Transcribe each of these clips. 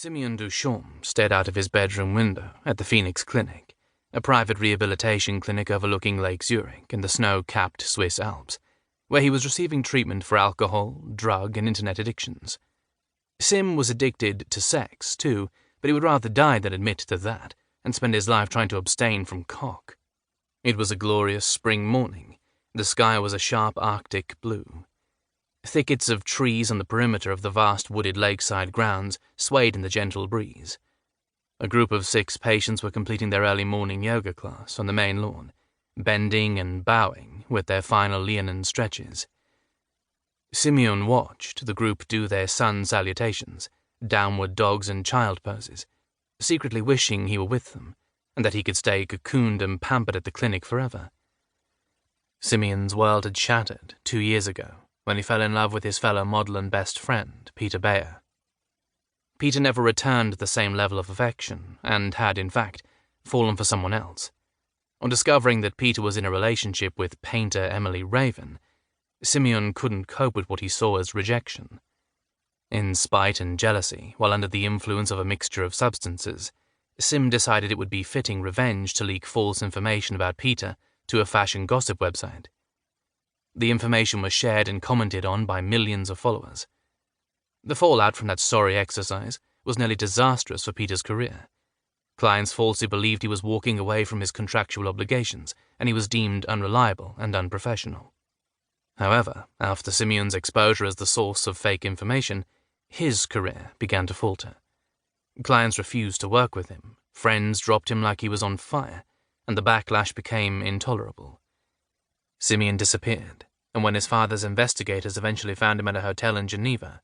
Simeon Duchamp stared out of his bedroom window at the Phoenix Clinic, a private rehabilitation clinic overlooking Lake Zurich in the snow-capped Swiss Alps, where he was receiving treatment for alcohol, drug, and internet addictions. Sim was addicted to sex, too, but he would rather die than admit to that, and spend his life trying to abstain from cock. It was a glorious spring morning. The sky was a sharp Arctic blue. Thickets of trees on the perimeter of the vast wooded lakeside grounds swayed in the gentle breeze. A group of 6 patients were completing their early morning yoga class on the main lawn, bending and bowing with their final leonine stretches. Simeon watched the group do their sun salutations, downward dogs and child poses, secretly wishing he were with them, and that he could stay cocooned and pampered at the clinic forever. Simeon's world had shattered 2 years ago, when he fell in love with his fellow model and best friend, Pieter Bayer. Peter never returned the same level of affection, and had, in fact, fallen for someone else. On discovering that Peter was in a relationship with painter Emily Raven, Simeon couldn't cope with what he saw as rejection. In spite and jealousy, while under the influence of a mixture of substances, Sim decided it would be fitting revenge to leak false information about Peter to a fashion gossip website. The information was shared and commented on by millions of followers. The fallout from that sorry exercise was nearly disastrous for Peter's career. Clients falsely believed he was walking away from his contractual obligations, and he was deemed unreliable and unprofessional. However, after Simeon's exposure as the source of fake information, his career began to falter. Clients refused to work with him, friends dropped him like he was on fire, and the backlash became intolerable. Simeon disappeared, and when his father's investigators eventually found him at a hotel in Geneva,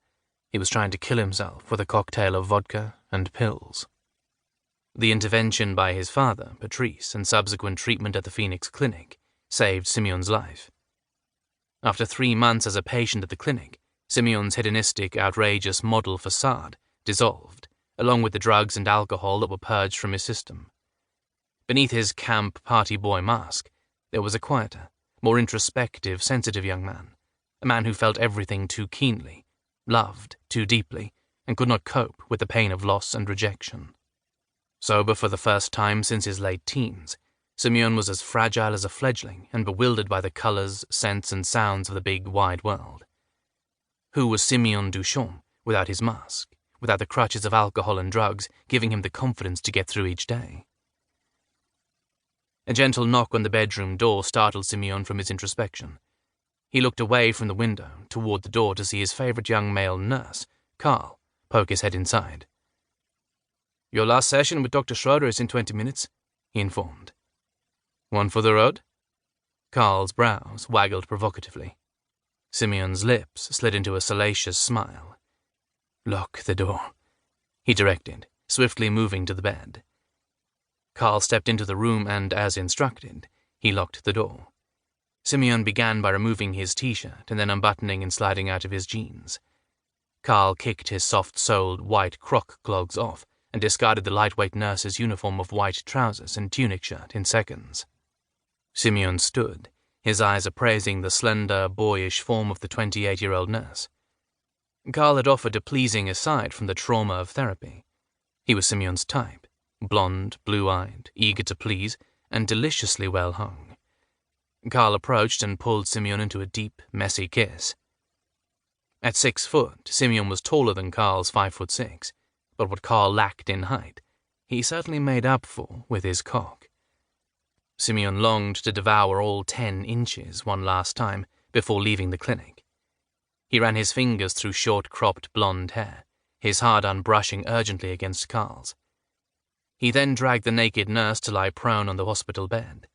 he was trying to kill himself with a cocktail of vodka and pills. The intervention by his father, Patrice, and subsequent treatment at the Phoenix Clinic saved Simeon's life. After 3 months as a patient at the clinic, Simeon's hedonistic, outrageous model facade dissolved, along with the drugs and alcohol that were purged from his system. Beneath his camp party boy mask, there was a quieter, more introspective, sensitive young man, a man who felt everything too keenly, loved too deeply, and could not cope with the pain of loss and rejection. Sober for the first time since his late teens, Simeon was as fragile as a fledgling and bewildered by the colors, scents, and sounds of the big, wide world. Who was Simeon Duchamp without his mask, without the crutches of alcohol and drugs giving him the confidence to get through each day? A gentle knock on the bedroom door startled Simeon from his introspection. He looked away from the window toward the door to see his favorite young male nurse, Carl, poke his head inside. "Your last session with Dr. Schroeder is in 20 minutes, he informed. "One for the road?" Carl's brows waggled provocatively. Simeon's lips slid into a salacious smile. "Lock the door," he directed, swiftly moving to the bed. Carl stepped into the room and, as instructed, he locked the door. Simeon began by removing his t-shirt and then unbuttoning and sliding out of his jeans. Carl kicked his soft-soled white croc clogs off and discarded the lightweight nurse's uniform of white trousers and tunic shirt in seconds. Simeon stood, his eyes appraising the slender, boyish form of the 28-year-old nurse. Carl had offered a pleasing aside from the trauma of therapy. He was Simeon's type. Blonde, blue-eyed, eager to please, and deliciously well hung. Carl approached and pulled Simeon into a deep, messy kiss. At 6 foot, Simeon was taller than Carl's 5'6", but what Carl lacked in height, he certainly made up for with his cock. Simeon longed to devour all 10 inches one last time before leaving the clinic. He ran his fingers through short-cropped blonde hair, his hard-on brushing urgently against Carl's. He then dragged the naked nurse to lie prone on the hospital bed.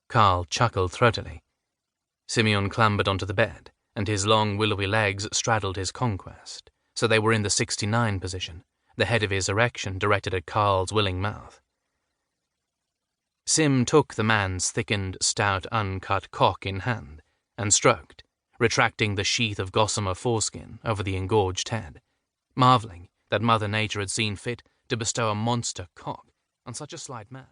Carl chuckled throatily. Simeon clambered onto the bed, and his long, willowy legs straddled his conquest, so they were in the 69 position, the head of his erection directed at Carl's willing mouth. Sim took the man's thickened, stout, uncut cock in hand and stroked, retracting the sheath of gossamer foreskin over the engorged head, marveling that Mother Nature had seen fit to bestow a monster cock on such a slight man.